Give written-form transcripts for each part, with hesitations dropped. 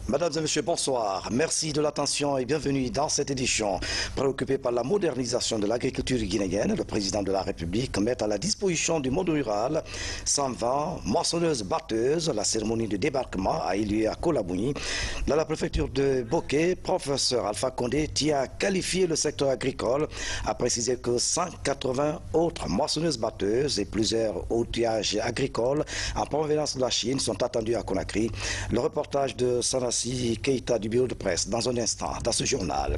Mesdames et messieurs, bonsoir. Merci de l'attention et bienvenue dans cette édition. Préoccupé par la modernisation de l'agriculture guinéenne, le président de la République met à la disposition du monde rural 120 moissonneuses-batteuses. La cérémonie de débarquement a eu lieu à Kolabouni. Dans la préfecture de Bokeh, professeur Alpha Condé tient à qualifier le secteur agricole, a précisé que 180 autres moissonneuses-batteuses et plusieurs outillages agricoles en provenance de la Chine sont attendus à Conakry. Le reportage de Sanassi Keita du bureau de presse dans un instant dans ce journal.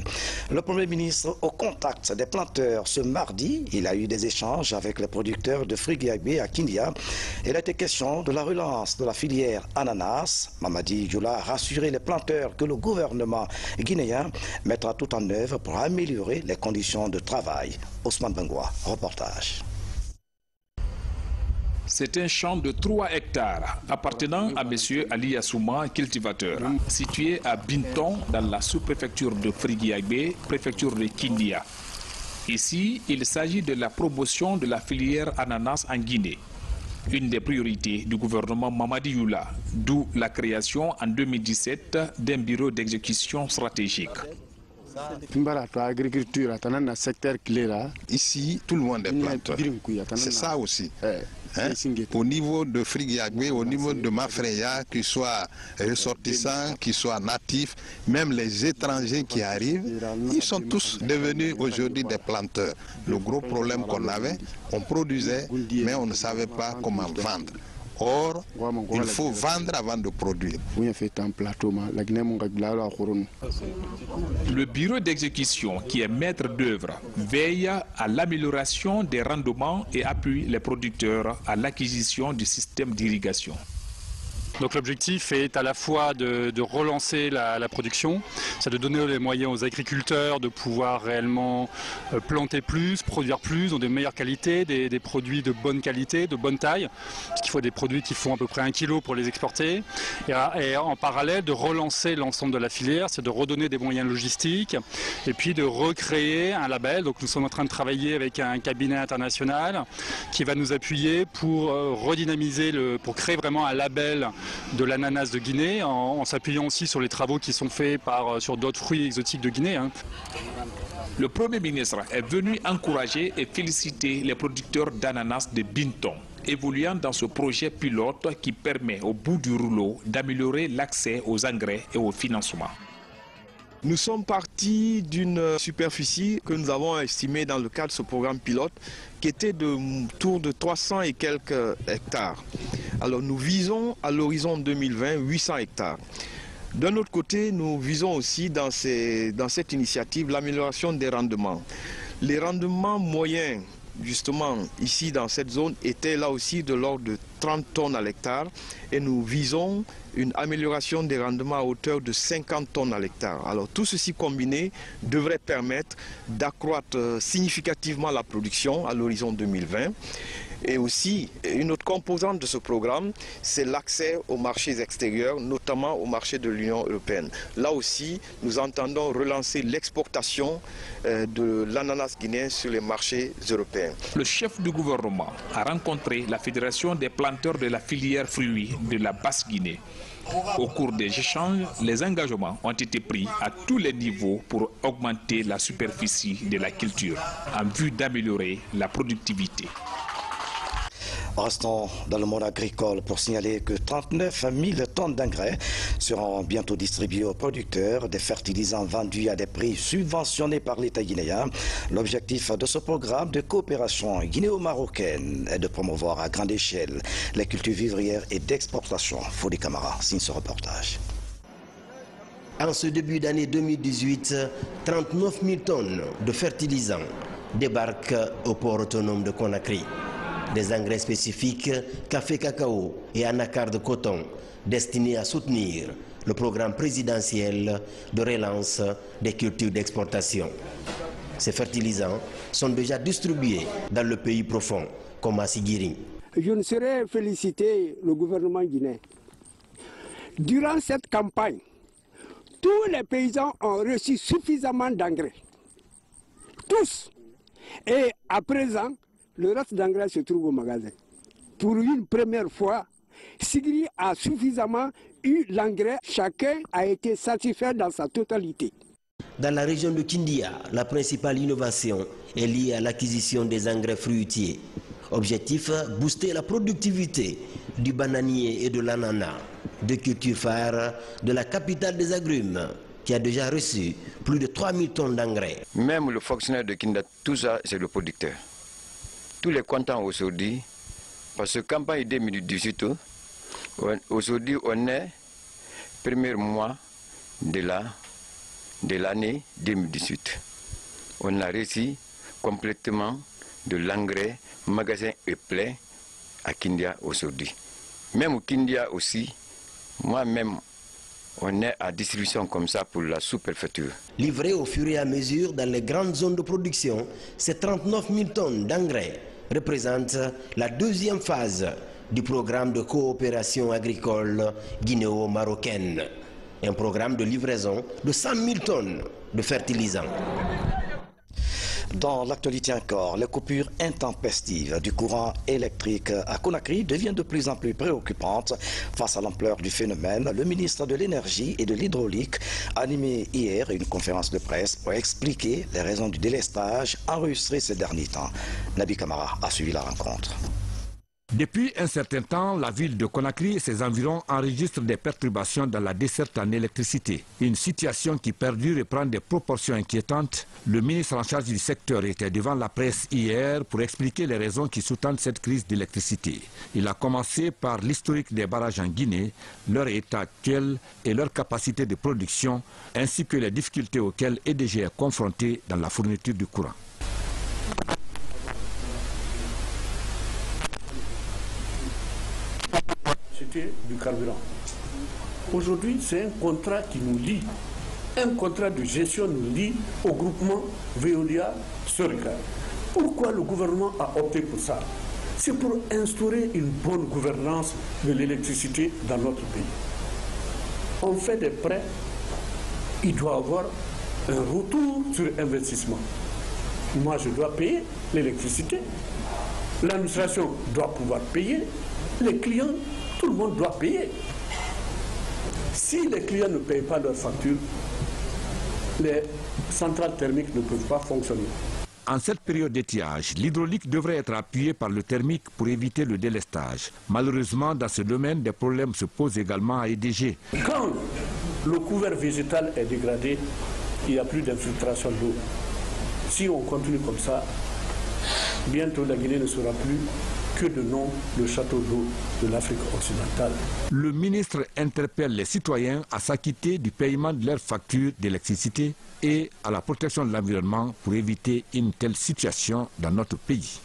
Le Premier ministre au contact des planteurs ce mardi, il a eu des échanges avec les producteurs de fruits guayabés à Kindia. Il a été question de la relance de la filière ananas. Mamadi Djoula a rassuré les planteurs que le gouvernement guinéen mettra tout en œuvre pour améliorer les conditions de travail. Ousmane Bengoua, reportage. C'est un champ de 3 hectares appartenant à M. Ali Yassouma, cultivateur, situé à Binton, dans la sous-préfecture de Friguiagbé, préfecture de Kindia. Ici, il s'agit de la promotion de la filière ananas en Guinée. Une des priorités du gouvernement Mamadi Djoula, d'où la création en 2017 d'un bureau d'exécution stratégique. Ici, tout le monde est planteur. C'est ça aussi. Hein? Au niveau de Friguiagbé, au niveau de Mafreya, qu'ils soient ressortissants, qu'ils soient natifs, même les étrangers qui arrivent, ils sont tous devenus aujourd'hui des planteurs. Le gros problème qu'on avait, on produisait, mais on ne savait pas comment vendre. Or, il faut vendre avant de produire. Le bureau d'exécution, qui est maître d'œuvre, veille à l'amélioration des rendements et appuie les producteurs à l'acquisition du système d'irrigation. Donc l'objectif est à la fois de relancer la production, c'est de donner les moyens aux agriculteurs de pouvoir réellement planter plus, produire plus, dans de meilleures qualités, des produits de bonne qualité, de bonne taille, parce qu'il faut des produits qui font à peu près 1 kilo pour les exporter. Et en parallèle de relancer l'ensemble de la filière, c'est de redonner des moyens logistiques et puis de recréer un label. Donc nous sommes en train de travailler avec un cabinet international qui va nous appuyer pour redynamiser, pour créer vraiment un label de l'ananas de Guinée, en s'appuyant aussi sur les travaux qui sont faits sur d'autres fruits exotiques de Guinée. Le Premier ministre est venu encourager et féliciter les producteurs d'ananas de Binton, évoluant dans ce projet pilote qui permet au bout du rouleau d'améliorer l'accès aux engrais et au financement. Nous sommes partis d'une superficie que nous avons estimée dans le cadre de ce programme pilote qui était autour de 300 et quelques hectares. Alors nous visons à l'horizon 2020 800 hectares. D'un autre côté, nous visons aussi dans cette initiative l'amélioration des rendements. Les rendements moyens, justement, ici dans cette zone, étaient là aussi de l'ordre de 30 tonnes à l'hectare et nous visons une amélioration des rendements à hauteur de 50 tonnes à l'hectare. Alors tout ceci combiné devrait permettre d'accroître significativement la production à l'horizon 2020. Et aussi, une autre composante de ce programme, c'est l'accès aux marchés extérieurs, notamment au marché de l'Union européenne. Là aussi, nous entendons relancer l'exportation de l'ananas guinéen sur les marchés européens. Le chef du gouvernement a rencontré la Fédération des planteurs de la filière fruits de la Basse-Guinée. Au cours des échanges, les engagements ont été pris à tous les niveaux pour augmenter la superficie de la culture en vue d'améliorer la productivité. Restons dans le monde agricole pour signaler que 39 000 tonnes d'engrais seront bientôt distribuées aux producteurs, des fertilisants vendus à des prix subventionnés par l'État guinéen. L'objectif de ce programme de coopération guinéo-marocaine est de promouvoir à grande échelle les cultures vivrières et d'exportation. Fodi Camara signe ce reportage. En ce début d'année 2018, 39 000 tonnes de fertilisants débarquent au port autonome de Conakry. Des engrais spécifiques, café cacao et anacarde de coton, destinés à soutenir le programme présidentiel de relance des cultures d'exportation. Ces fertilisants sont déjà distribués dans le pays profond, comme à Sigiri. Je ne saurais féliciter le gouvernement guinéen. Durant cette campagne, tous les paysans ont reçu suffisamment d'engrais. Tous. Et à présent, le reste d'engrais se trouve au magasin. Pour une première fois, Sigiri a suffisamment eu l'engrais, chacun a été satisfait dans sa totalité. Dans la région de Kindia, la principale innovation est liée à l'acquisition des engrais fruitiers. Objectif, booster la productivité du bananier et de l'ananas, deux cultures phares de la capitale des agrumes, qui a déjà reçu plus de 3000 tonnes d'engrais. Même le fonctionnaire de Kindia, tout ça, c'est le producteur. Tous les contents aujourd'hui, parce que campagne 2018, aujourd'hui, on est premier mois de l'année 2018. On a reçu complètement de l'engrais, magasin est plein à Kindia aujourd'hui. Même au Kindia aussi, moi-même, on est à distribution comme ça pour la sous-préfecture. Livré au fur et à mesure dans les grandes zones de production, ces 39 000 tonnes d'engrais représentent la deuxième phase du programme de coopération agricole guinéo-marocaine. Un programme de livraison de 100 000 tonnes de fertilisants. Dans l'actualité encore, les coupures intempestives du courant électrique à Conakry deviennent de plus en plus préoccupantes. Face à l'ampleur du phénomène, le ministre de l'Énergie et de l'Hydraulique a animé hier une conférence de presse pour expliquer les raisons du délestage enregistré ces derniers temps. Nabi Kamara a suivi la rencontre. Depuis un certain temps, la ville de Conakry et ses environs enregistrent des perturbations dans la desserte en électricité. Une situation qui perdure et prend des proportions inquiétantes. Le ministre en charge du secteur était devant la presse hier pour expliquer les raisons qui sous-tendent cette crise d'électricité. Il a commencé par l'historique des barrages en Guinée, leur état actuel et leur capacité de production, ainsi que les difficultés auxquelles EDG est confronté dans la fourniture du courant. C'était du carburant. Aujourd'hui, c'est un contrat qui nous lie. Un contrat de gestion nous lie au groupement Veolia-Sorika. Pourquoi le gouvernement a opté pour ça? C'est pour instaurer une bonne gouvernance de l'électricité dans notre pays. On fait des prêts, il doit avoir un retour sur investissement. Moi, je dois payer l'électricité. L'administration doit pouvoir payer. Les clients, tout le monde doit payer. Si les clients ne payent pas leurs factures, les centrales thermiques ne peuvent pas fonctionner. En cette période d'étiage, l'hydraulique devrait être appuyée par le thermique pour éviter le délestage. Malheureusement, dans ce domaine, des problèmes se posent également à EDG. Quand le couvert végétal est dégradé, il n'y a plus d'infiltration d'eau. Si on continue comme ça, bientôt la Guinée ne sera plus que de nom le château d'eau de l'Afrique occidentale. Le ministre interpelle les citoyens à s'acquitter du paiement de leurs factures d'électricité et à la protection de l'environnement pour éviter une telle situation dans notre pays.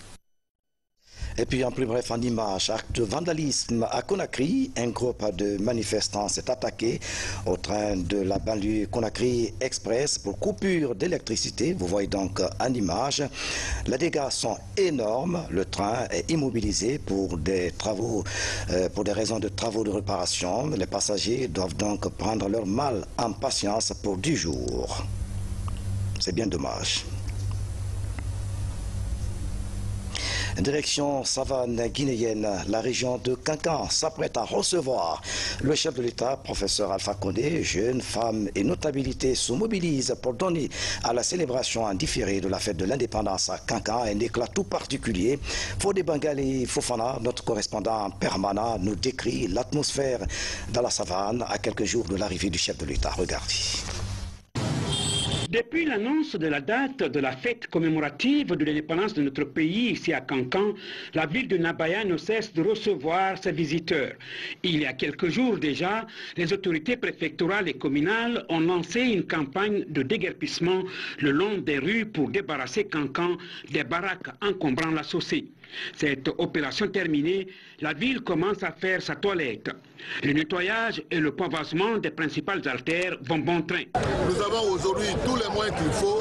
Et puis en plus bref, en image, acte de vandalisme à Conakry, un groupe de manifestants s'est attaqué au train de la banlieue Conakry Express pour coupure d'électricité. Vous voyez donc en image, les dégâts sont énormes. Le train est immobilisé pour des travaux, pour des raisons de travaux de réparation. Les passagers doivent donc prendre leur mal en patience pour 10 jours. C'est bien dommage. Direction savane guinéenne, la région de Kankan s'apprête à recevoir le chef de l'État, professeur Alpha Condé. Jeunes, femmes et notabilités se mobilisent pour donner à la célébration en différé de la fête de l'indépendance à Kankan un éclat tout particulier. Fodé Bangali Fofana, notre correspondant permanent, nous décrit l'atmosphère dans la savane à quelques jours de l'arrivée du chef de l'État. Regardez. Depuis l'annonce de la date de la fête commémorative de l'indépendance de notre pays ici à Kankan, la ville de Nabaya ne cesse de recevoir ses visiteurs. Il y a quelques jours déjà, les autorités préfectorales et communales ont lancé une campagne de déguerpissement le long des rues pour débarrasser Kankan des baraques encombrant la chaussée. Cette opération terminée, la ville commence à faire sa toilette. Le nettoyage et le pavasement des principales artères vont bon train. Nous avons aujourd'hui tous les moyens qu'il faut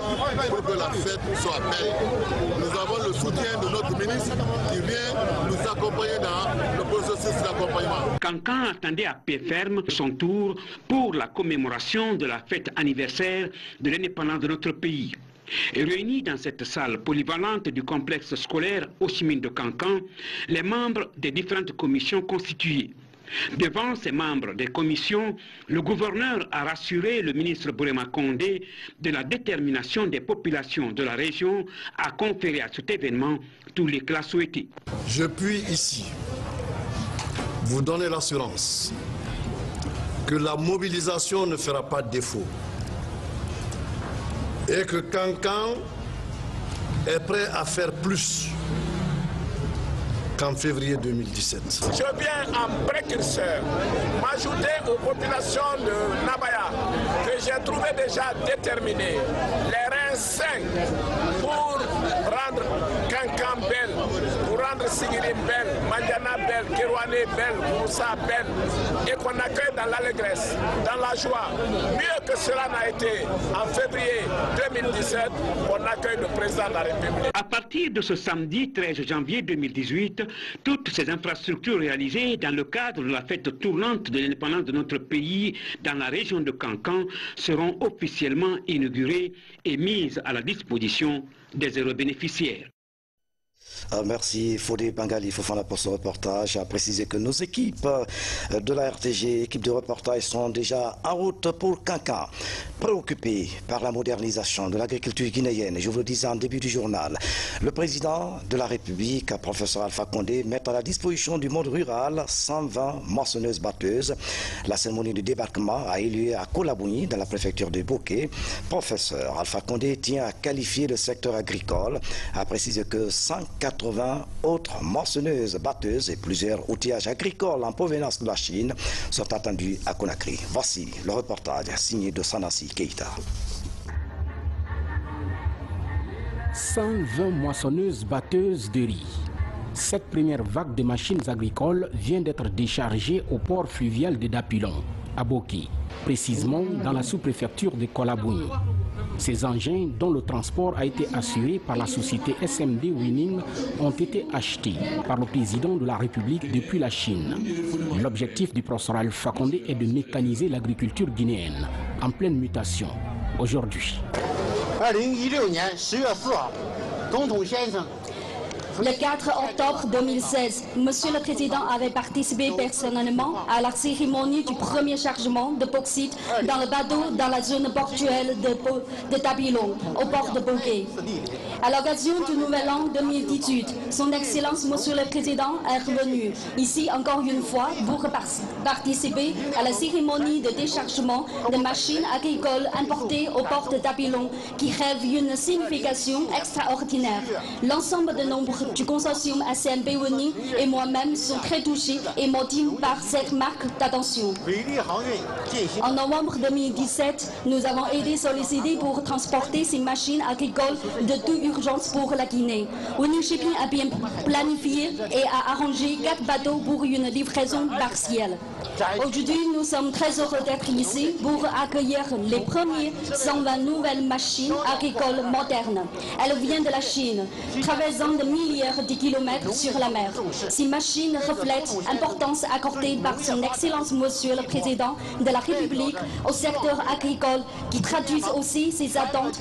pour que la fête soit belle. Nous avons le soutien de notre ministre qui vient nous accompagner dans le processus d'accompagnement. Kankan attendait à pied ferme son tour pour la commémoration de la fête anniversaire de l'indépendance de notre pays. Et réunis dans cette salle polyvalente du complexe scolaire Ho Chi Minh de Kankan, les membres des différentes commissions constituées. Devant ses membres des commissions, le gouverneur a rassuré le ministre Bourema Condé de la détermination des populations de la région à conférer à cet événement tous les classes souhaitées. Je puis ici vous donner l'assurance que la mobilisation ne fera pas défaut et que Kankan est prêt à faire plus qu'en février 2017. Je viens en précurseur m'ajouter aux populations de Nabaya que j'ai trouvé déjà déterminées, les reins sains pour rendre Kankan belle, pour rendre Sigirim belle, Mandiana belle, Kerouané belle, Moussa belle, et qu'on accueille dans l'allégresse, dans la joie. Mieux que cela n'a été en février 2017, on accueille le président de la République. À partir de ce samedi 13 janvier 2018, toutes ces infrastructures réalisées dans le cadre de la fête tournante de l'indépendance de notre pays dans la région de Kankan seront officiellement inaugurées et mises à la disposition des heureux bénéficiaires. Merci Fodé Bangali Fofana pour ce reportage. A précisé que nos équipes de la RTG, équipes de reportage, sont déjà en route pour Kankan. Préoccupés par la modernisation de l'agriculture guinéenne, je vous le disais en début du journal, le président de la République, professeur Alpha Condé, met à la disposition du monde rural 120 moissonneuses-batteuses. La cérémonie de débarquement a eu lieu à Kolabouni, dans la préfecture de Bokeh. Professeur Alpha Condé tient à qualifier le secteur agricole, a précisé que 180 autres moissonneuses, batteuses et plusieurs outillages agricoles en provenance de la Chine sont attendus à Conakry. Voici le reportage signé de Sanassi Keita. 120 moissonneuses batteuses de riz. Cette première vague de machines agricoles vient d'être déchargée au port fluvial de Dapilon, à Bokeh, précisément dans la sous-préfecture de Kolabouni. Ces engins, dont le transport a été assuré par la société SMD Winning, ont été achetés par le président de la République depuis la Chine. L'objectif du professeur Alpha Condé est de mécaniser l'agriculture guinéenne, en pleine mutation, aujourd'hui. Le 4 octobre 2016, Monsieur le Président avait participé personnellement à la cérémonie du premier chargement de bauxite dans le bateau dans la zone portuaire de Dapilon, au port de Bokeh. À l'occasion du Nouvel An 2018, Son Excellence Monsieur le Président est revenu ici encore une fois pour participer à la cérémonie de déchargement de machines agricoles importées au port de Dapilon qui rêve une signification extraordinaire. L'ensemble de nombreux du consortium SMB Winning et moi-même sont très touchés et motivés par cette marque d'attention. En novembre 2017, nous avons été sollicités pour transporter ces machines agricoles de toute urgence pour la Guinée. Winning Shipping a bien planifié et a arrangé 4 bateaux pour une livraison partielle. Aujourd'hui, nous sommes très heureux d'être ici pour accueillir les premiers 120 nouvelles machines agricoles modernes. Elles viennent de la Chine, traversant de milliers de kilomètres sur la mer. Ces machines reflètent l'importance accordée par son Excellence Monsieur le Président de la République au secteur agricole qui traduisent aussi ses attentes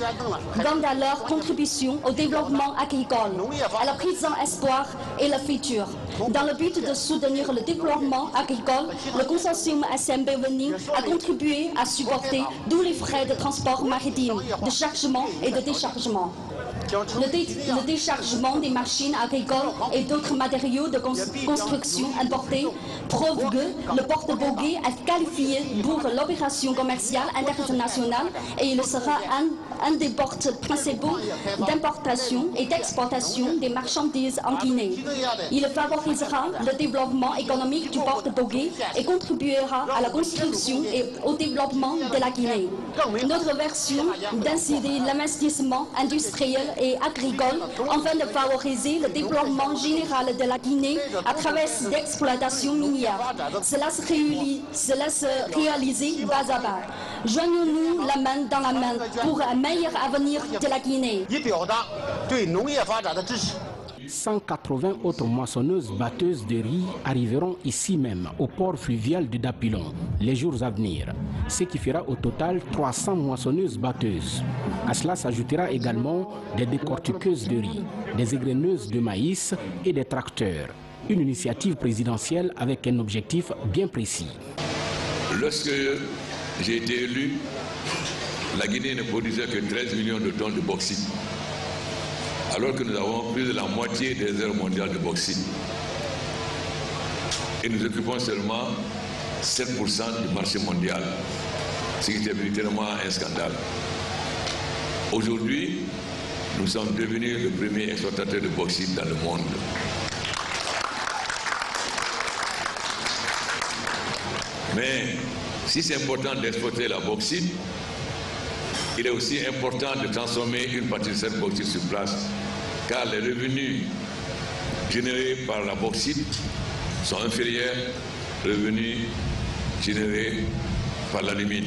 quant à leur contribution au développement agricole, à la présent espoir et le futur. Dans le but de soutenir le développement agricole, le consortium SMB Winning a contribué à supporter tous les frais de transport maritime, de chargement et de déchargement. Le déchargement des machines agricoles et d'autres matériaux de construction importés prouve que le port de Bokeh est qualifié pour l'opération commerciale internationale et il sera un des ports principaux d'importation et d'exportation des marchandises en Guinée. Il favorisera le développement économique du port de Bokeh et contribuera à la construction et au développement de la Guinée. Notre version d'inciter l'investissement industriel et agricole afin de favoriser le développement général de la Guinée à travers l'exploitation minière. Cela se réaliser bas à bas. Joignons-nous la main dans la main pour un meilleur avenir de la Guinée. 180 autres moissonneuses batteuses de riz arriveront ici même, au port fluvial de Dapilon, les jours à venir, ce qui fera au total 300 moissonneuses batteuses. À cela s'ajoutera également des décortiqueuses de riz, des égreneuses de maïs et des tracteurs. Une initiative présidentielle avec un objectif bien précis. Lorsque j'ai été élu, la Guinée ne produisait que 13 millions de tonnes de bauxite, alors que nous avons plus de la moitié des réserves mondiales de bauxite. Et nous occupons seulement 7% du marché mondial, ce qui était véritablement un scandale. Aujourd'hui, nous sommes devenus le premier exploitateur de bauxite dans le monde. Mais si c'est important d'exploiter la bauxite, il est aussi important de transformer une partie de cette bauxite sur place, car les revenus générés par la bauxite sont inférieurs aux revenus générés par l'alumine.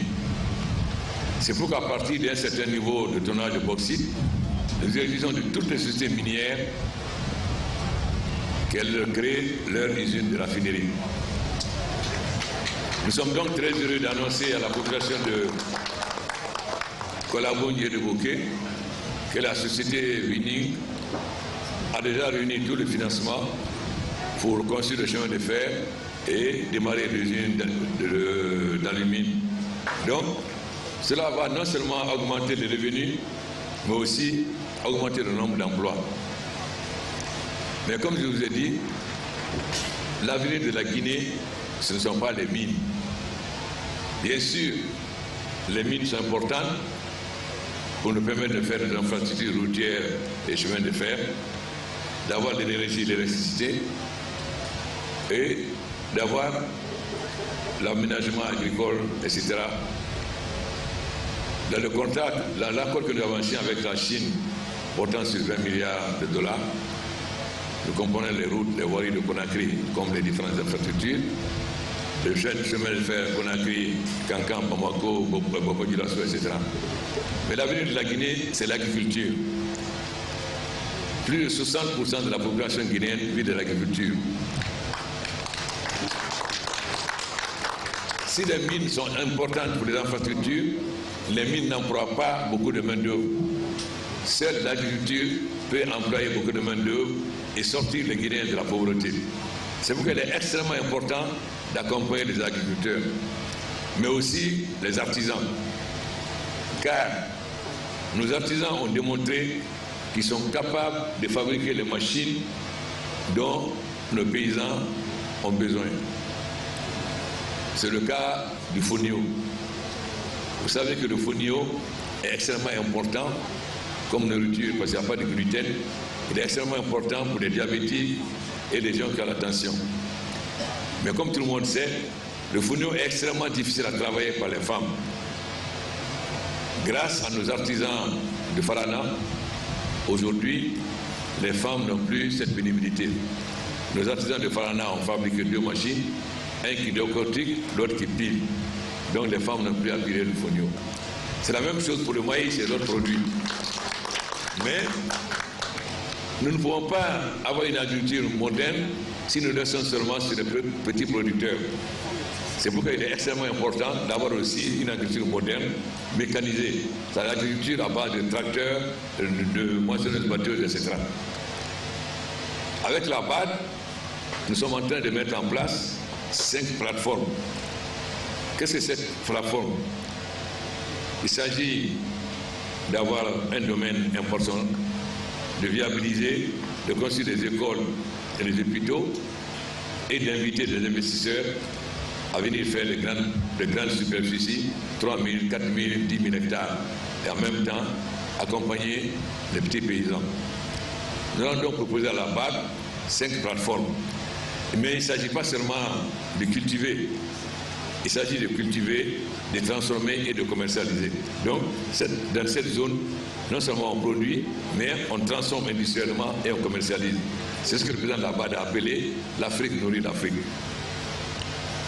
C'est pourquoi à partir d'un certain niveau de tonnage de bauxite, nous exigeons de toutes les sociétés minières qu'elles créent leur usine de raffinerie. Nous sommes donc très heureux d'annoncer à la population de Colabongue et de Bouquet que la société Vining a déjà réuni tout le financement pour construire le chemin de fer et démarrer l'usine d'alumine. Donc, cela va non seulement augmenter les revenus, mais aussi augmenter le nombre d'emplois. Mais comme je vous ai dit, l'avenir de la Guinée, ce ne sont pas les mines. Bien sûr, les mines sont importantes pour nous permettre de faire des infrastructures routières et chemins de fer, d'avoir de l'énergie, de l'électricité et d'avoir l'aménagement agricole, etc. Dans le contrat, l'accord que nous avons signé avec la Chine portant sur 20 milliards de dollars, nous comprenons les routes, les voiries de Conakry, comme les différentes infrastructures, le chemin de fer Conakry, Cancan, Bamako, Boko-Dioulasso, etc. Mais l'avenir de la Guinée, c'est l'agriculture. Plus de 60% de la population guinéenne vit de l'agriculture. Si les mines sont importantes pour les infrastructures, les mines n'emploient pas beaucoup de main-d'œuvre. Seule l'agriculture peut employer beaucoup de main-d'œuvre et sortir les Guinéens de la pauvreté. C'est pourquoi il est extrêmement important d'accompagner les agriculteurs, mais aussi les artisans. Car nos artisans ont démontré qu'ils sont capables de fabriquer les machines dont nos paysans ont besoin. C'est le cas du fonio. Vous savez que le fonio est extrêmement important comme nourriture parce qu'il n'y a pas de gluten. Il est extrêmement important pour les diabétiques et les gens qui ont la tension. Mais comme tout le monde sait, le fonio est extrêmement difficile à travailler par les femmes. Grâce à nos artisans de Farana, aujourd'hui, les femmes n'ont plus cette pénibilité. Nos artisans de Farana ont fabriqué 2 machines, un qui décortique, l'autre qui pile. Donc les femmes n'ont plus à piler le fonio. C'est la même chose pour le maïs et d'autres produits. Mais nous ne pouvons pas avoir une agriculture moderne si nous restons seulement sur les petits producteurs. C'est pourquoi il est extrêmement important d'avoir aussi une agriculture moderne, mécanisée. C'est l'agriculture à base de tracteurs, de moissonneuses, batteuses, etc. Avec la BAD, nous sommes en train de mettre en place 5 plateformes. Qu'est-ce que c'est cette plateforme? Il s'agit d'avoir un domaine important, de viabiliser, de construire des écoles et des hôpitaux et d'inviter des investisseurs à venir faire de grandes superficies, 3 000, 4 000, 10 000 hectares, et en même temps accompagner les petits paysans. Nous allons donc proposer à la BAD 5 plateformes. Mais il ne s'agit pas seulement de cultiver, il s'agit de cultiver, de transformer et de commercialiser. Donc, dans cette zone, non seulement on produit, mais on transforme industriellement et on commercialise. C'est ce que le président de la BAD a appelé l'Afrique nourrit l'Afrique.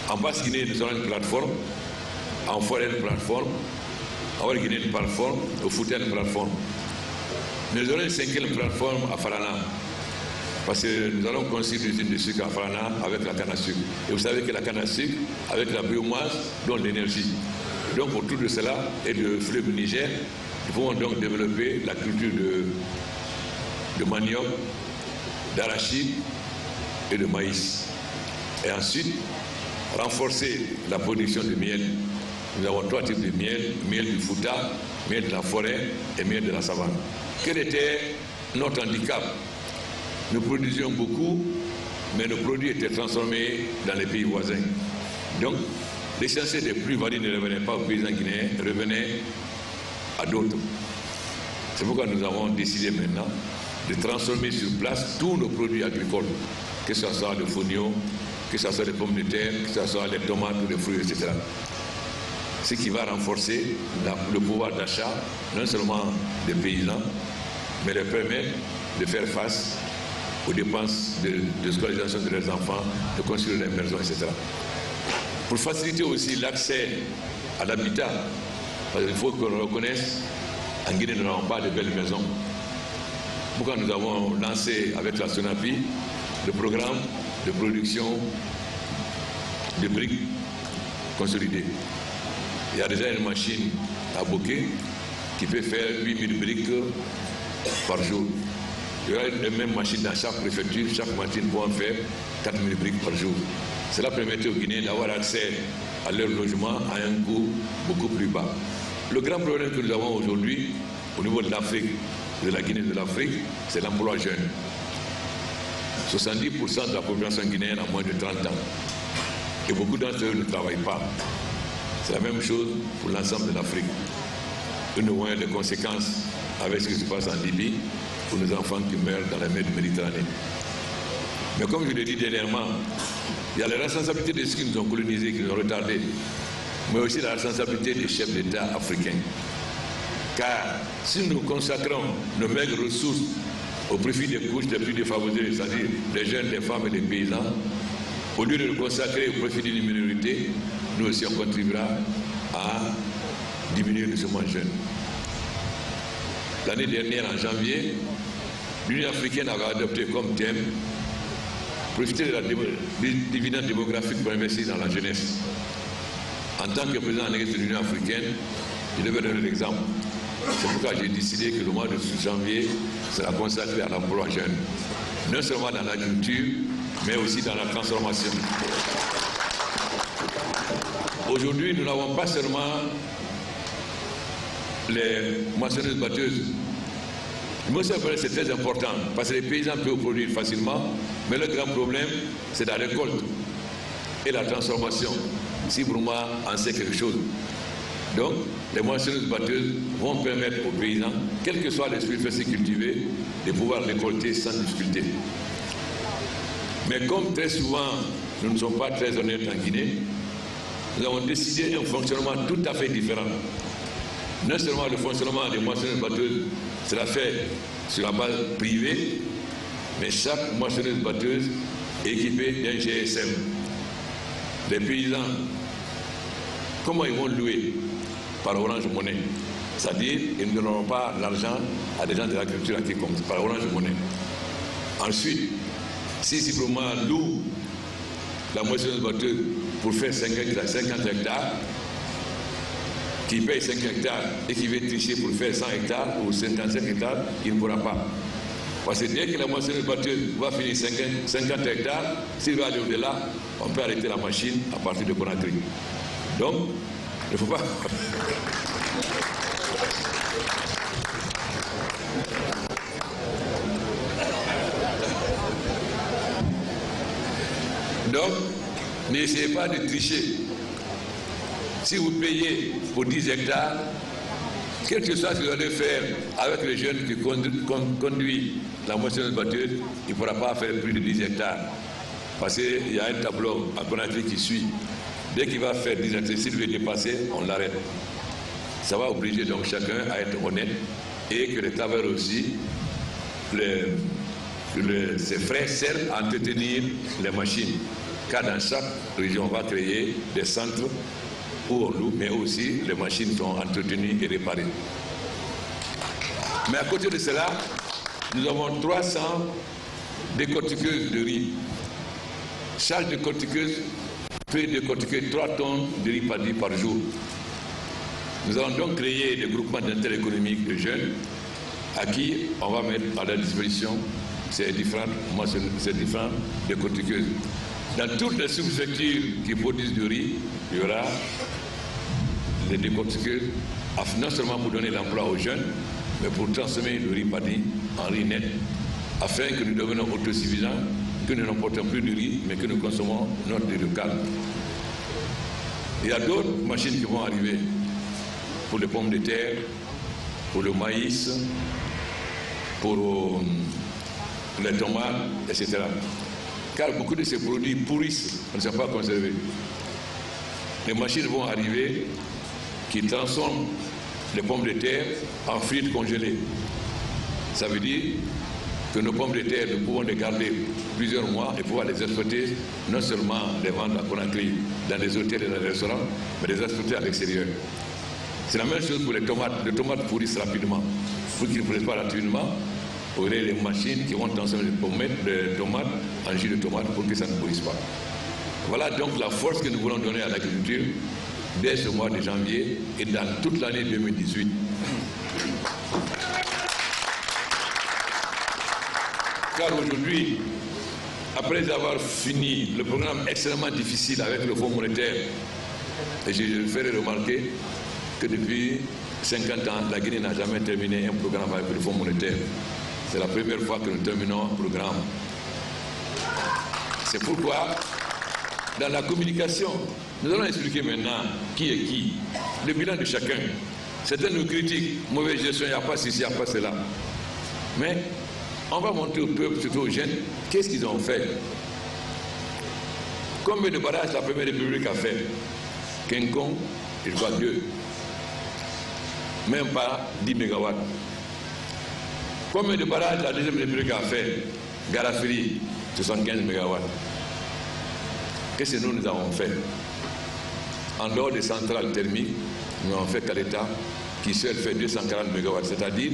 En Basse-Guinée, nous aurons une plateforme, en Forêt une plateforme, en Ouest-Guinée une plateforme, au Fouta une plateforme. Nous aurons une 5e plateforme à Farana, parce que nous allons construire l'usine de sucre à Farana avec la canne à sucre. Et vous savez que la canne à sucre, avec la biomasse, donne l'énergie. Donc pour tout de cela, et le fleuve Niger, nous pouvons donc développer la culture de manioc, d'arachide et de maïs. Et ensuite, renforcer la production de miel. Nous avons 3 types de miel, miel du Fouta, miel de la forêt et miel de la savane. Quel était notre handicap? Nous produisions beaucoup, mais nos produits étaient transformés dans les pays voisins. Donc, l'essentiel des plus-values ne revenait pas aux paysans guinéens, revenait à d'autres. C'est pourquoi nous avons décidé maintenant de transformer sur place tous nos produits agricoles, que ce soit le fonio, que ce soit les pommes de terre, que ce soit les tomates ou les fruits, etc. Ce qui va renforcer le pouvoir d'achat, non seulement des paysans, mais leur permettre de faire face aux dépenses de scolarisation de leurs enfants, de construire des maisons, etc. Pour faciliter aussi l'accès à l'habitat, parce qu'il faut qu'on reconnaisse, en Guinée, nous n'avons pas de belles maisons. Pourquoi nous avons lancé avec la SONAPI le programme de production de briques consolidées. Il y a déjà une machine à Boké qui peut faire 8000 briques par jour. Il y aura la même machine dans chaque préfecture, chaque machine peut en faire 4000 briques par jour. Cela permettait aux Guinéens d'avoir accès à leur logement à un coût beaucoup plus bas. Le grand problème que nous avons aujourd'hui au niveau de l'Afrique, de la Guinée de l'Afrique, c'est l'emploi jeune. 70% de la population guinéenne a moins de 30 ans. Et beaucoup d'entre eux ne travaillent pas. C'est la même chose pour l'ensemble de l'Afrique. Nous voyons les conséquences avec ce qui se passe en Libye pour nos enfants qui meurent dans la mer de Méditerranée. Mais comme je l'ai dit dernièrement, il y a la responsabilité de ceux qui nous ont colonisés, qui nous ont retardés, mais aussi la responsabilité des chefs d'État africains. Car si nous consacrons nos maigres ressources au profit des couches les plus défavorisées, c'est-à-dire les jeunes, les femmes et les paysans, au lieu de le consacrer au profit d'une minorité, nous aussi on contribuera à diminuer le chômage jeune. L'année dernière, en janvier, l'Union africaine avait adopté comme thème profiter de la dividende démographique pour investir dans la jeunesse. En tant que président de l'Union africaine, je devais donner l'exemple. C'est pourquoi j'ai décidé que le mois de janvier sera consacré à l'emploi jeune, non seulement dans l'agriculture, mais aussi dans la transformation. Aujourd'hui, nous n'avons pas seulement les moissonneuses-batteuses. Le moissonneur c'est très important parce que les paysans peuvent produire facilement, mais le grand problème, c'est la récolte et la transformation. Si Bruma en sait quelque chose. Donc, les moissonneuses-batteuses vont permettre aux paysans, quelles que soient les superficies cultivées, de pouvoir récolter sans difficulté. Mais comme très souvent, nous ne sommes pas très honnêtes en Guinée, nous avons décidé un fonctionnement tout à fait différent. Non seulement le fonctionnement des moissonneuses-batteuses sera fait sur la base privée, mais chaque moissonneuse-batteuse est équipée d'un GSM. Les paysans, comment ils vont louer? Par Orange Money. C'est-à-dire qu'ils ne donneront pas l'argent à des gens de l'agriculture à quiconque, par Orange Money. Ensuite, si simplement loue la moissonneuse-batteuse pour faire 50 hectares, qui paye 5 hectares et qui veut tricher pour faire 100 hectares ou 55 hectares, il ne pourra pas. Parce que dès que la moissonneuse-batteuse va finir 50 hectares, s'il va aller au-delà, on peut arrêter la machine à partir de Conakry. Donc, il ne faut pas... Donc, n'essayez pas de tricher. Si vous payez pour 10 hectares, quel que soit ce que vous allez faire avec les jeunes qui conduisent la moissonneuse-batteuse, il ne pourra pas faire plus de 10 hectares. Parce qu'il y a un tableau à Conakry qui suit. Dès qu'il va faire 10 hectares, s'il veut dépasser, on l'arrête. Ça va obliger donc chacun à être honnête et que les travailleurs aussi, ces frais servent à entretenir les machines. Car dans chaque région, on va créer des centres où on loue, mais aussi les machines sont entretenues et réparées. Mais à côté de cela, nous avons 300 décortiqueuses de riz. Chaque décortiqueuse peut décortiquer 3 tonnes de riz par jour. Nous allons donc créer des groupements d'intérêt économique de jeunes à qui on va mettre à leur disposition c'est différent, moi c'est différent des cortiqueuses. Dans toutes les sous-préfectures qui produisent du riz, il y aura les décortiqueuses, non seulement pour donner l'emploi aux jeunes, mais pour transformer le riz paddy en riz net, afin que nous devenions autosuffisants, que nous n'emportons plus de riz, mais que nous consommons notre riz local. Il y a d'autres machines qui vont arriver pour les pommes de terre, pour le maïs, pour les tomates, etc. Car beaucoup de ces produits pourrissent, on ne sait pas conserver. Les machines vont arriver qui transforment les pommes de terre en frites congelées. Ça veut dire que nos pommes de terre, nous pouvons les garder plusieurs mois et pouvoir les exploiter, non seulement les vendre à Conakry dans les hôtels et dans les restaurants, mais les exploiter à l'extérieur. C'est la même chose pour les tomates. Les tomates pourrissent rapidement. Pour qu'ils ne pourrissent pas rapidement, vous aurez les machines qui vont transformer les tomates en jus de tomate pour que ça ne pourrisse pas. Voilà donc la force que nous voulons donner à l'agriculture dès ce mois de janvier et dans toute l'année 2018. Car aujourd'hui, après avoir fini le programme extrêmement difficile avec le Fonds monétaire, et je ferai remarquer que depuis 50 ans, la Guinée n'a jamais terminé un programme avec le Fonds monétaire. C'est la première fois que nous terminons un programme. C'est pourquoi, dans la communication, nous allons expliquer maintenant qui est qui, le bilan de chacun. Certains nous critiquent, mauvaise gestion, il n'y a pas ceci, il n'y a pas cela. Mais on va montrer au peuple, surtout aux jeunes, qu'est-ce qu'ils ont fait. Combien de barrages la Première République a fait? Kenkong, je crois 2. Même pas 10 mégawatts. Combien de barrages la Deuxième République a fait? Garafiri, 75 mégawatts. Qu'est-ce que nous avons fait? En dehors des centrales thermiques, nous avons fait qu'à l'État qui seul fait 240 mégawatts, c'est-à-dire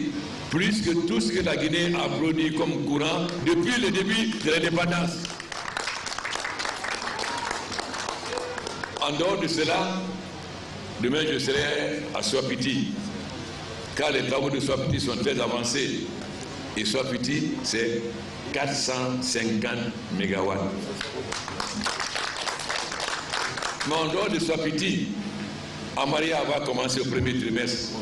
plus que tout ce que la Guinée a produit comme courant depuis le début de l'indépendance. En dehors de cela, demain je serai à Swapiti, car les travaux de Swapiti sont très avancés. Et Swapiti, c'est 450 mégawatts. Mais en dehors de Swapiti, Amaria va commencer au premier trimestre.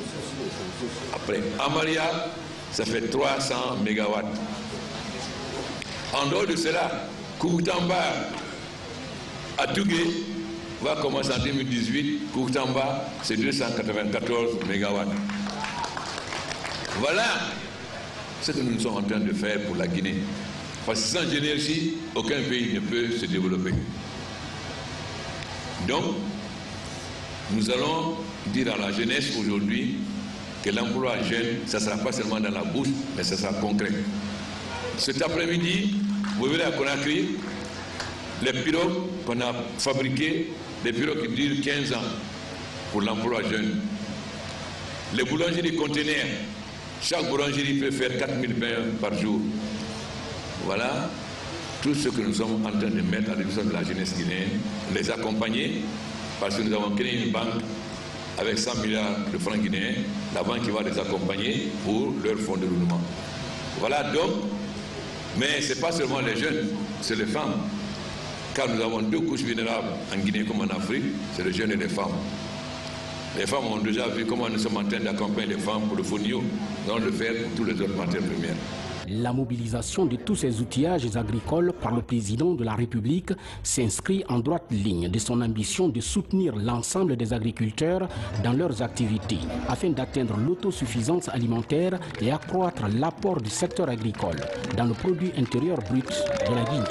Après, Amaria, ça fait 300 mégawatts. En dehors de cela, Koutamba, à Tougué, va commencer en 2018. Koutamba, c'est 294 mégawatts. Voilà ce que nous sommes en train de faire pour la Guinée. Parce que sans énergie, aucun pays ne peut se développer. Donc, nous allons dire à la jeunesse aujourd'hui que l'emploi jeune, ça ne sera pas seulement dans la bouche, mais ça sera concret. Cet après-midi, vous verrez à Conakry, les pirogues qu'on a fabriquées, des pirogues qui durent 15 ans pour l'emploi jeune. Les boulangeries conteneurs, chaque boulangerie peut faire 4000 pains par jour. Voilà tout ce que nous sommes en train de mettre à l'émission de la jeunesse guinéenne, les accompagner, parce que nous avons créé une banque avec 100 milliards de francs guinéens, la banque qui va les accompagner pour leur fonds de roulement. Voilà donc, mais ce n'est pas seulement les jeunes, c'est les femmes. Car nous avons 2 couches vulnérables en Guinée comme en Afrique, c'est les jeunes et les femmes. Les femmes ont déjà vu comment nous sommes en train d'accompagner les femmes pour le fonio, nous allons le faire pour tous les autres matières premières. La mobilisation de tous ces outillages agricoles par le président de la République s'inscrit en droite ligne de son ambition de soutenir l'ensemble des agriculteurs dans leurs activités afin d'atteindre l'autosuffisance alimentaire et accroître l'apport du secteur agricole dans le produit intérieur brut de la Guinée.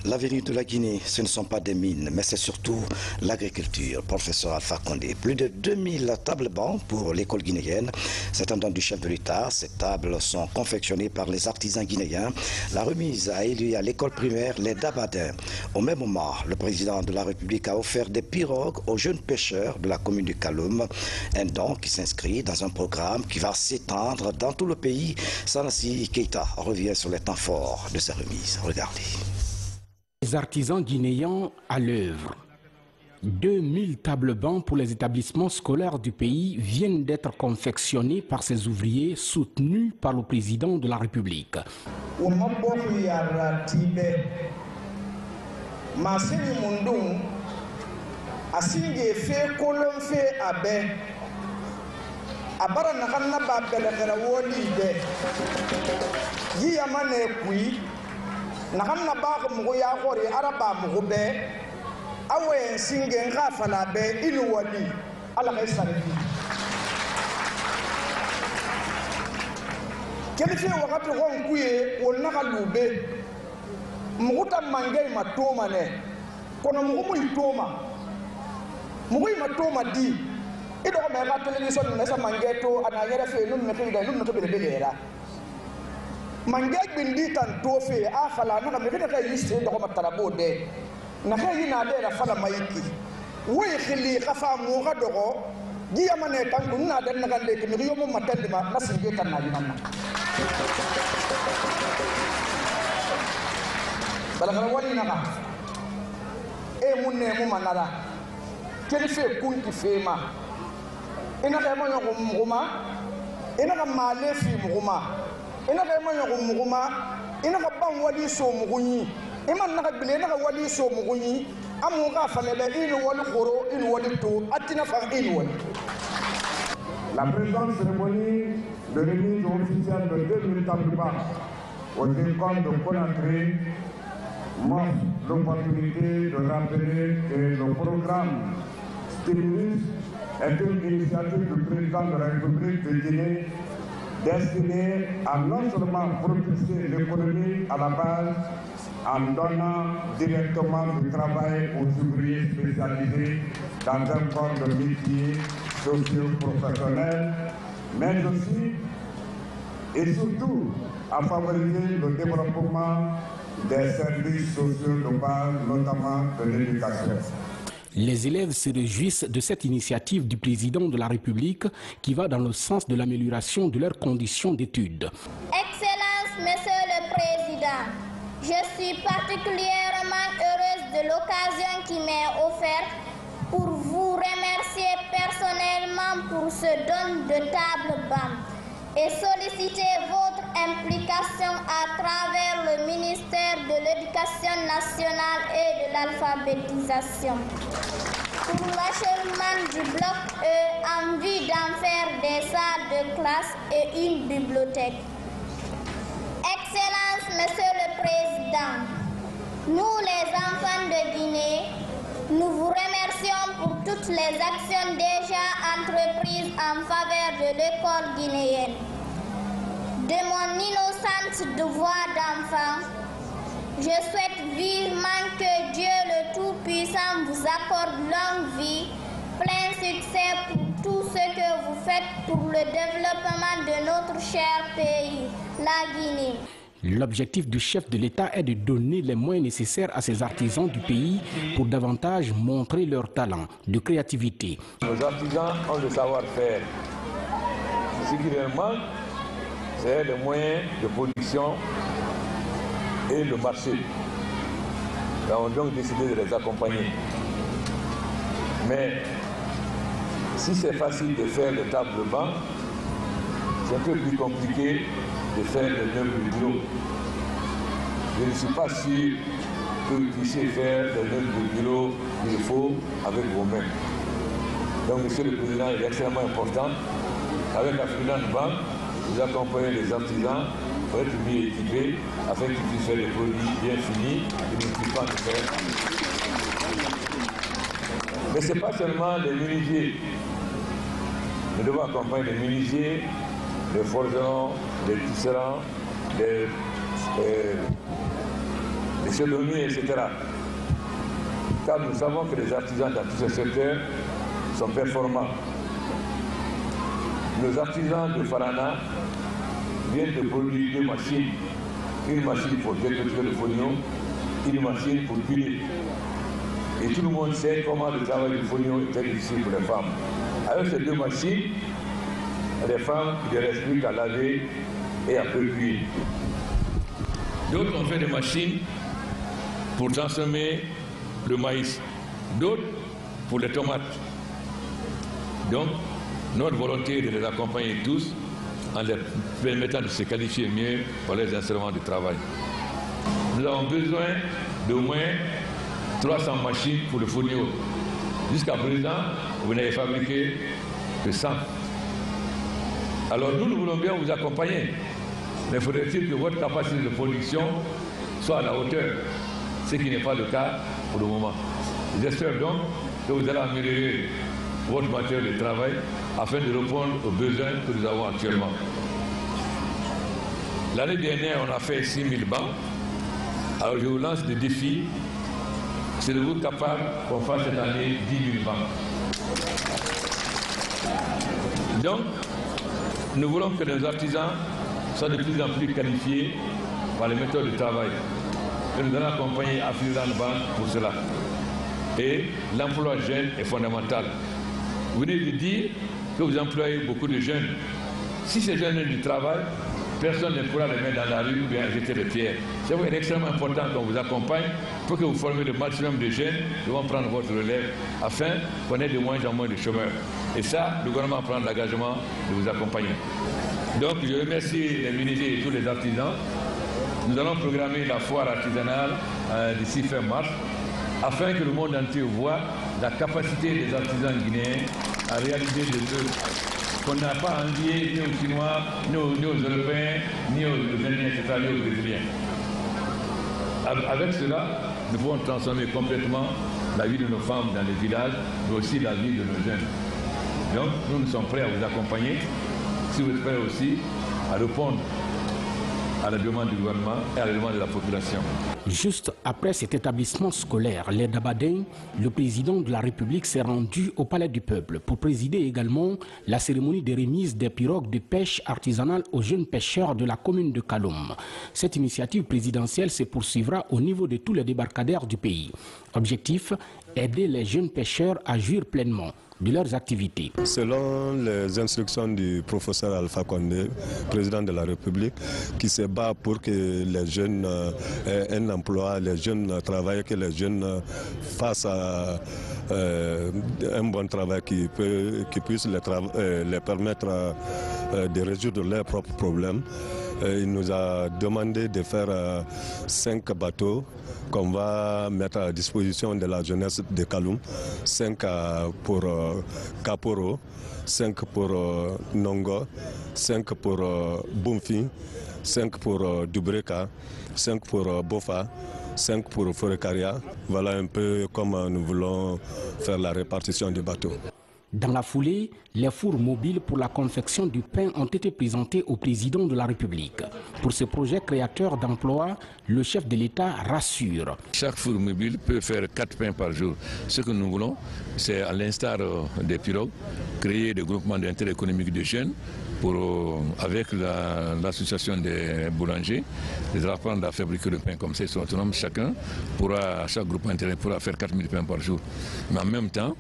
L'avenir de la Guinée, ce ne sont pas des mines, mais c'est surtout l'agriculture. Professeur Alpha Condé, plus de 2000 tables bancs pour l'école guinéenne. C'est un don du chef de l'État. Ces tables sont confectionnées par les artisans guinéens. La remise a eu lieu à l'école primaire Les Dabadins. Au même moment, le président de la République a offert des pirogues aux jeunes pêcheurs de la commune du Kaloum. Un don qui s'inscrit dans un programme qui va s'étendre dans tout le pays. Sanassi Keita revient sur les temps forts de ces remises. Regardez. Les artisans guinéens à l'œuvre. 2000 tables bancs pour les établissements scolaires du pays viennent d'être confectionnés par ces ouvriers soutenus par le président de la République. awen singen gafala be ilu wali ala kay sarifi kelife wakati gon kuye wonna kalube muguta mangay matoma ne kono mugu matoma di ido ko me ga television ne sa mangeto ana yere fe num me kida num to bele era mangay bindi tan to fe afala na me kida kay yiste do ko matarabo de نحن نادر فلا مايكي ويخلي خفا موغا دوغو جي امانه تان كون نادر نغال ليك مي يوم ما تند ما نسيجي كان ناجي بلا ولي نغا اي مون ني مو منارا كيل في كون كي فيما انا كما يوم مغما انا كما لي في مغما انا كما يوم مغما انا كبان ولي سو مغني la présente cérémonie de remise officielle de 2000 tables bancs aux écoles de Conakry m'offre l'opportunité de rappeler que le programme Stimulus est une initiative du président de la République de Guinée destinée à non seulement propulser l'économie à la base en donnant directement du travail aux ouvriers spécialisés dans un corps de métier socio-professionnel, mais aussi et surtout à favoriser le développement des services sociaux de base, notamment de l'éducation. Les élèves se réjouissent de cette initiative du président de la République qui va dans le sens de l'amélioration de leurs conditions d'études. Excellence, Monsieur le Président, je suis particulièrement heureuse de l'occasion qui m'est offerte pour vous remercier personnellement pour ce don de table-banc et solliciter votre implication à travers le ministère de l'Éducation nationale et de l'alphabétisation pour l'achèvement du bloc E en vue d'en faire des salles de classe et une bibliothèque. Excellence, Monsieur le Président, nous les enfants de Guinée, nous vous remercions pour toutes les actions déjà entreprises en faveur de l'école guinéenne. De mon innocente devoir d'enfant, je souhaite vivement que Dieu le Tout-Puissant vous accorde longue vie, plein succès pour tout ce que vous faites pour le développement de notre cher pays, la Guinée. L'objectif du chef de l'État est de donner les moyens nécessaires à ces artisans du pays pour davantage montrer leur talent de créativité. Nos artisans ont le savoir-faire. Ce qui leur manque, c'est les moyens de production et le marché. Nous avons donc décidé de les accompagner. Mais si c'est facile de faire le table-banc, c'est un peu plus compliqué de faire le meuble de bureau. Je ne suis pas sûr que vous puissiez faire le meuble de bureau qu'il faut avec vos mains. Donc, Monsieur le Président, il est extrêmement important. Avec la Finance Bank, vous accompagnez les artisans pour être mieux équipés afin qu'ils puissent faire des produits bien finis et ne puissent pas le faire. Mais ce n'est pas seulement les menuisiers. Nous devons accompagner les menuisiers, les forgerons, les tisserands, les chaudronniers, etc. Car nous savons que les artisans dans tous ces secteurs sont performants. Nos artisans de Farana viennent de produire deux machines. Une machine pour découper le fognon, une machine pour piler. Et tout le monde sait comment le travail du fognon est très difficile pour les femmes. Avec ces deux machines, les femmes, il ne reste plus qu'à laver et à cuire. D'autres ont fait des machines pour transformer le maïs. D'autres pour les tomates. Donc, notre volonté est de les accompagner tous en leur permettant de se qualifier mieux pour les instruments de travail. Nous avons besoin d'au moins 300 machines pour le fournir. Jusqu'à présent, vous n'avez fabriqué que 100. Alors nous voulons bien vous accompagner. Mais faudrait-il que votre capacité de production soit à la hauteur, ce qui n'est pas le cas pour le moment. J'espère donc que vous allez améliorer votre matériel de travail afin de répondre aux besoins que nous avons actuellement. L'année dernière, on a fait 6 000 bancs. Alors je vous lance le défi. Serez-vous capable qu'on fasse cette année 10 000 bancs? Donc, nous voulons que nos artisans soient de plus en plus qualifiés par les méthodes de travail. Et nous allons accompagner African Bank pour cela. Et l'emploi jeune est fondamental. Vous venez de dire que vous employez beaucoup de jeunes. Si ces jeunes ont du travail, personne ne pourra les mettre dans la rue ou bien jeter des pierres. C'est extrêmement important qu'on vous accompagne pour que vous formez le maximum de jeunes qui vont prendre votre relève afin qu'on ait de moins en moins de chômeurs. Et ça, le gouvernement prend l'engagement de vous accompagner. Donc, je remercie les menuisiers et tous les artisans. Nous allons programmer la foire artisanale d'ici fin mars afin que le monde entier voit la capacité des artisans guinéens à réaliser des œuvres qu'on n'a pas enviées ni aux Chinois, ni aux Européens, ni aux Indiens, c'est-à-dire ni aux Brésiliens. Avec cela, nous pouvons transformer complètement la vie de nos femmes dans les villages, mais aussi la vie de nos jeunes. Donc, nous sommes prêts à vous accompagner, si vous êtes prêts aussi à répondre à la demande du gouvernement et à la demande de la population. Juste après cet établissement scolaire, les Dabadins, le président de la République s'est rendu au Palais du Peuple pour présider également la cérémonie de remise des pirogues de pêche artisanale aux jeunes pêcheurs de la commune de Kaloum. Cette initiative présidentielle se poursuivra au niveau de tous les débarcadères du pays. Objectif, aider les jeunes pêcheurs à jouir pleinement de leurs activités. Selon les instructions du professeur Alpha Condé, président de la République, qui se bat pour que les jeunes aient un emploi, les jeunes travaillent, que les jeunes fassent un bon travail qui puisse les permettre de résoudre leurs propres problèmes. Il nous a demandé de faire 5 bateaux qu'on va mettre à disposition de la jeunesse de Kaloum, 5 pour Kaporo, 5 pour Nongo, 5 pour Boumfi, 5 pour Dubreka, 5 pour Bofa, 5 pour Forekaria. Voilà un peu comment nous voulons faire la répartition des bateaux. Dans la foulée, les fours mobiles pour la confection du pain ont été présentés au président de la République. Pour ce projet créateur d'emplois, le chef de l'État rassure. Chaque four mobile peut faire 4 pains par jour. Ce que nous voulons, c'est à l'instar des pirogues, créer des groupements d'intérêt économique de jeunes avec l'association des boulangers, les apprendre à fabriquer le pain comme ça, ils sont autonomes. Chaque groupement d'intérêt pourra faire 4000 pains par jour. Mais en même temps,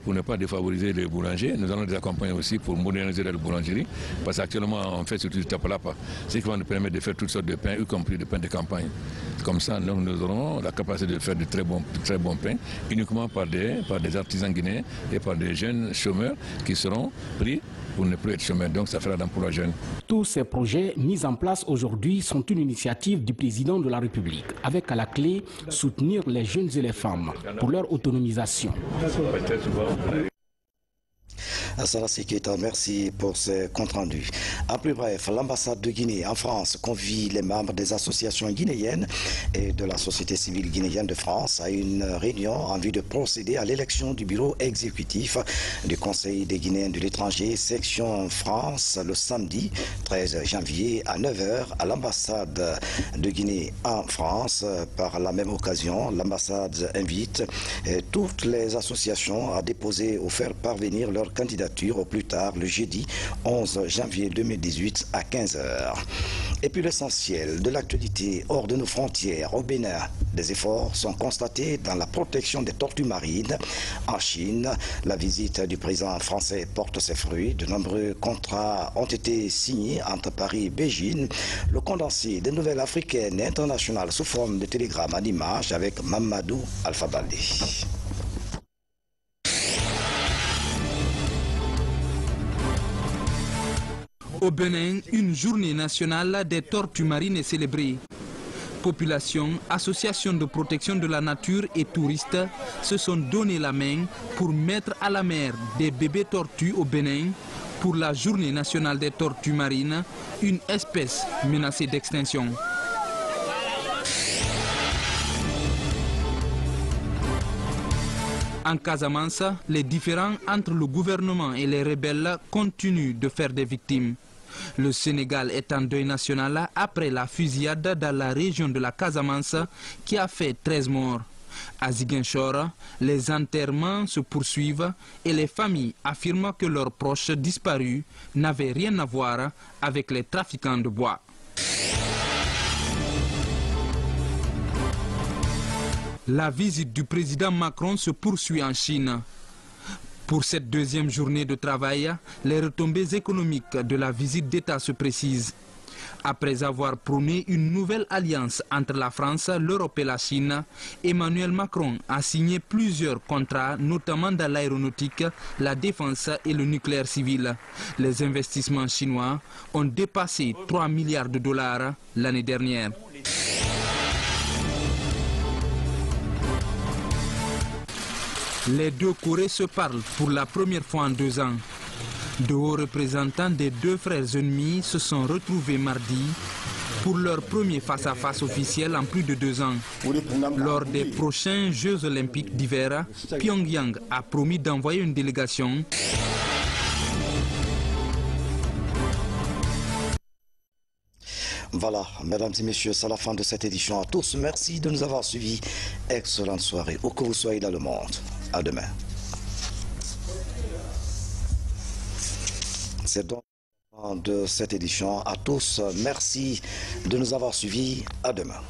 pour ne pas défavoriser les boulangers, nous allons les accompagner aussi pour moderniser la boulangerie, parce qu'actuellement on fait surtout du tapalapa, ce qui va nous permettre de faire toutes sortes de pains, y compris des pains de campagne. Comme ça, nous aurons la capacité de faire de très bons pains, uniquement par des artisans guinéens et par des jeunes chômeurs qui seront pris pour ne plus être chômeurs. Donc ça fera d'emploi jeune. Tous ces projets mis en place aujourd'hui sont une initiative du président de la République, avec à la clé soutenir les jeunes et les femmes pour leur autonomisation. Sarassi Keita, merci pour ce compte-rendu. En plus bref, l'ambassade de Guinée en France convie les membres des associations guinéennes et de la société civile guinéenne de France à une réunion en vue de procéder à l'élection du bureau exécutif du Conseil des Guinéens de l'étranger, section France, le samedi 13 janvier à 9h à l'ambassade de Guinée en France. Par la même occasion, l'ambassade invite toutes les associations à déposer ou faire parvenir leur candidature au plus tard le jeudi 11 janvier 2018 à 15h. Et puis l'essentiel de l'actualité hors de nos frontières au Bénin. Des efforts sont constatés dans la protection des tortues marines. En Chine, la visite du président français porte ses fruits. De nombreux contrats ont été signés entre Paris et Beijing. Le condensé des nouvelles africaines et internationales sous forme de télégramme en images avec Mamadou Alpha Baldé. Au Bénin, une journée nationale des tortues marines est célébrée. Population, associations de protection de la nature et touristes se sont donné la main pour mettre à la mer des bébés tortues au Bénin pour la journée nationale des tortues marines, une espèce menacée d'extinction. En Casamance, les différends entre le gouvernement et les rebelles continuent de faire des victimes. Le Sénégal est en deuil national après la fusillade dans la région de la Casamance qui a fait 13 morts. À Ziguinchor, les enterrements se poursuivent et les familles affirment que leurs proches disparus n'avaient rien à voir avec les trafiquants de bois. La visite du président Macron se poursuit en Chine. Pour cette deuxième journée de travail, les retombées économiques de la visite d'État se précisent. Après avoir prôné une nouvelle alliance entre la France, l'Europe et la Chine, Emmanuel Macron a signé plusieurs contrats, notamment dans l'aéronautique, la défense et le nucléaire civil. Les investissements chinois ont dépassé 3 milliards de dollars l'année dernière. Les deux Corées se parlent pour la première fois en 2 ans. De hauts représentants des deux frères ennemis se sont retrouvés mardi pour leur premier face-à-face officiel en plus de 2 ans. Lors des prochains Jeux olympiques d'hiver, Pyongyang a promis d'envoyer une délégation. Voilà, mesdames et messieurs, c'est la fin de cette édition. À tous, merci de nous avoir suivis. Excellente soirée, où que vous soyez dans le monde. À demain. C'est donc la fin de cette édition. À tous, merci de nous avoir suivis. À demain.